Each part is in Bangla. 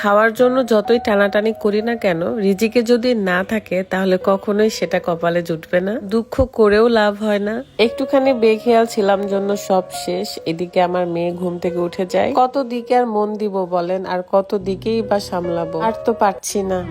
খাওয়ার জন্য যতই টানাটানি করি না কেন, রিজিকে যদি না থাকে তাহলে কখনোই সেটা কপালে জুটবে না। দুঃখ করেও লাভ হয় না। একটুখানি বেখেয়াল ছিলাম জন্য সব শেষ। এদিকে আমার মেয়ে ঘুম থেকে উঠে যায়। কত দিকে আর মন দিব বলেন, আর কত দিকেই বা সামলাবো, আর তো পারছি না।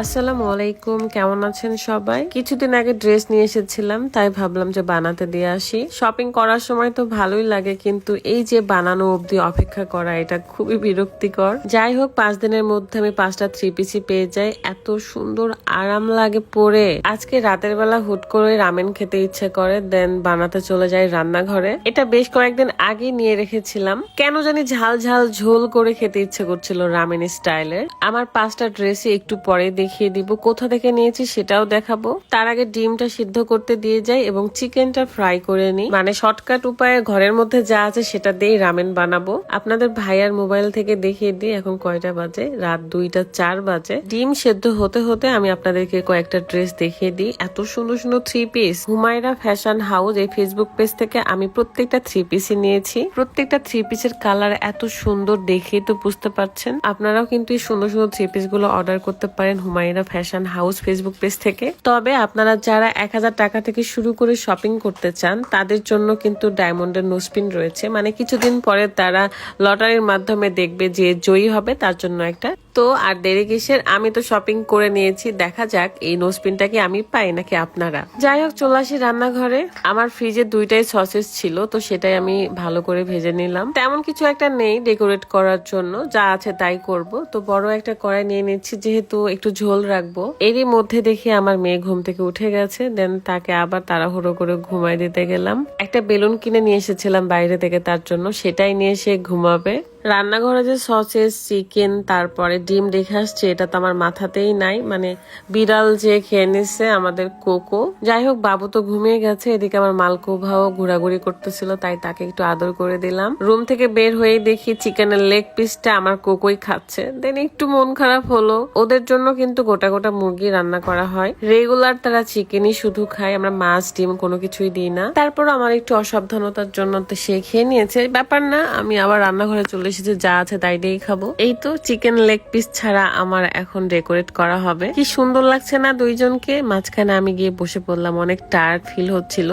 আসসালামু আলাইকুম, কেমন আছেন সবাই? কিছুদিন আগে ড্রেস নিয়ে এসেছিলাম, তাই ভাবলাম যে বানাতে দিয়ে আসি। শপিং করার সময় তো ভালোই লাগে, কিন্তু এই যে বানানো অবধি অপেক্ষা করা, এটা খুবই বিরক্তিকর। যাই হোক, 5 দিনের মধ্যে আমি 5টা 3 পিসি পেয়ে যাই। এত সুন্দর আরাম লাগে পরে। আজকে রাতের বেলা হুট করে রামেন খেতে ইচ্ছে করে, দেন বানাতে চলে যাই রান্নাঘরে। এটা বেশ কয়েকদিন আগে নিয়ে রেখেছিলাম, কেন জানি ঝাল ঝাল ঝোল করে খেতে ইচ্ছে করছিল রামেন স্টাইলের। আমার 5টা ড্রেসই একটু পরে দেখিয়ে দিব, কোথা থেকে নিয়েছি সেটাও দেখাবো। তার আগে ডিমটা সিদ্ধ করতে দিয়ে যাই এবং চিকেনটা ফ্রাই করে নিই। মানে শর্টকাট উপায়ে ঘরের মধ্যে যা আছে সেটা দিয়ে রামেন বানাবো। আপনাদের ভাইয়ার মোবাইল থেকে দেখিয়ে দিই এখন কয়টা বাজে, রাত 2টা 4 বাজে। ডিম সেদ্ধ হতে হতে আমি আপনাদেরকে কয়েকটা ড্রেস দেখিয়ে দিই। এত সুন্দর সুন্দর 3 পিস। হুমায়রা ফ্যাশন হাউস এই ফেসবুক পেজ থেকে আমি প্রত্যেকটা 3 পিসই নিয়েছি। প্রত্যেকটা 3 পিসের কালার এত সুন্দর, দেখেই তো বুঝতে পারছেন। আপনারাও কিন্তু এই সুন্দর সুন্দর 3 পিস গুলো অর্ডার করতে পারেন Humaira fashion house Facebook page থেকে। তবে আপনারা যারা 1000 টাকা থেকে শুরু করে শপিং করতে চান, তাদের জন্য কিন্তু ডায়মন্ডের নোসপিন রয়েছে। মানে কিছুদিন পরে তারা লটারির মাধ্যমে দেখবে যে জয়ী হবে, তার জন্য একটা। তো আর দেরি কিসের, আমি তো শপিং করে নিয়েছি। দেখা যাক এই নোসপিনটা কি আমি পাই নাকি আপনারা। যাই হোক, চলে আসি রান্নাঘরে। আমার ফ্রিজে 2টাই সসেস ছিল, তো সেটাই আমি ভালো করে ভেজে নিলাম। তেমন কিছু একটা নেই ডেকোরেট করার জন্য, যা আছে তাই করব। তো বড় একটা কড়াই নিয়ে নিচ্ছি, যেহেতু একটু ঝোল রাখবো। এরই মধ্যে দেখি আমার মেয়ে ঘুম থেকে উঠে গেছে, দেন তাকে আবার তাড়াহুড়ো করে ঘুমাই দিতে গেলাম। একটা বেলুন কিনে নিয়ে এসেছিলাম বাইরে থেকে তার জন্য, সেটাই নিয়ে সে ঘুমাবে। রান্নাঘরে যে সসেস, চিকেন, তারপরে ডিম রেখে আসছে, এটা তো আমার মাথাতেই নাই। মানে বিড়াল যে খেয়ে নিচ্ছে আমাদের কোকো। যাই হোক, বাবু তো ঘুমিয়ে গেছে। এদিকে আমার মালকোভাও ঘোরাঘুরি করতেছিল, তাই তাকে একটু আদর করে দিলাম। রুম থেকে বের হয়ে দেখি চিকেনের লেগ পিসটা আমার কোকোই খাচ্ছে। দেন একটু মন খারাপ হলো। ওদের জন্য কিন্তু গোটা গোটা মুরগি রান্না করা হয়। রেগুলার তারা চিকেনই শুধু খায়, আমরা মাছ ডিম কোনো কিছুই দিই না। তারপর আমার একটু অসাবধানতার জন্য তো সে খেয়ে নিয়েছে, ব্যাপার না। আমি আবার রান্নাঘরে চলে এসেছি, যা আছে তাই দিয়েই খাবো। এই তো চিকেন লেগ পিস ছাড়া আমার এখন ডেকোরেট করা হবে। কি সুন্দর লাগছে না দুইজনকে। মাঝখানে আমি গিয়ে বসে পড়লাম, অনেক টায়ার্ড ফিল হচ্ছিল।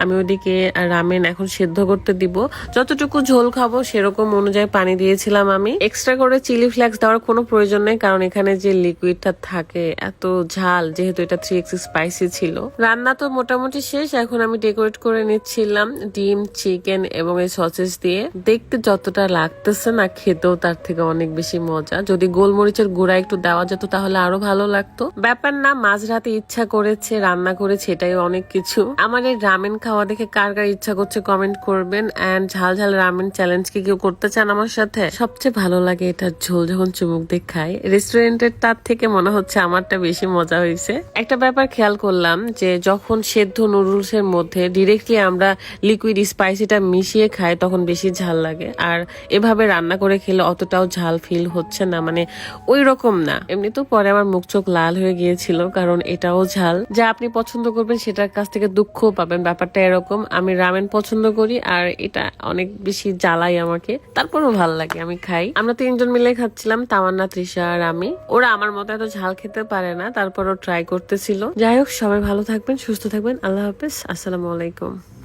আমি ওদিকে রামেন এখন সেদ্ধ করতে দিব। যতটুকু ঝোল খাবো সেরকম অনুযায়ী পানি দিয়েছিলাম আমি। এক্সট্রা করে চিলি ফ্লেক্স দেওয়ার কোনো প্রয়োজন নেই, কারণ এখানে যে লিকুইডটা থাকে এত ঝাল, যেহেতু এটা 3x স্পাইসি ছিল। রান্না তো মোটামুটি শেষ, এখন আমি ডেকোরেট করে নিচ্ছিলাম ডিম, চিকেন এবং এই সসেস দিয়ে। দেখতে যতটা লাগতেছে না, খেতেও তার থেকে অনেক বেশি মজা। যদি গোলমরিচের গুঁড়া একটু দেওয়া যেত তাহলে আরো ভালো লাগতো। ব্যাপার না, মাঝরাতে ইচ্ছা করেছে রান্না করেছে, এটাই অনেক কিছু। আমার এই রামেন খাওয়া দেখে কার কার ইচ্ছা করছে কমেন্ট করবেন। এন্ড ঝাল ঝাল রামেন চ্যালেঞ্জ কি কেউ করতে চান আমার সাথে? সবচেয়ে ভালো লাগে এটার ঝোল যখন চুমুক দিয়ে খাই। রেস্টুরেন্টের তার থেকে মনে হচ্ছে আমারটা বেশি মজা হয়েছে। একটা ব্যাপার খেয়াল করলাম, যে যখন সেদ্ধ নুডলস এর মধ্যে ডিরেক্টলি আমরা লিকুইড স্পাইসিটা মিশিয়ে খাই, তখন বেশি ঝাল লাগে। আর এভাবে রান্না করে খেলে অতটাও ঝাল ফিল হচ্ছে না, মানে ওই রকম না। এমনি তো পরে আমার মুখ চোখ লাল হয়ে গিয়েছিল, কারণ এটাও ঝাল। যা আপনি পছন্দ করবেন সেটার কাছ থেকে দুঃখ পাবেন, ব্যাপারটা এরকম। আমি রামেন পছন্দ করি, আর এটা অনেক বেশি জ্বালাই আমাকে, তারপরও ভালো লাগে, আমি খাই। আমরা 3জন মিলে খাচ্ছিলাম, তামান্না, তৃষা আর আমি। ওরা আমার মতো এত ঝাল খেতে পারে না, তারপরও ট্রাই করতেছিল। যাই হোক, সবাই ভালো থাকবেন, সুস্থ থাকবেন। আল্লাহ হাফেজ, আসসালামু আলাইকুম।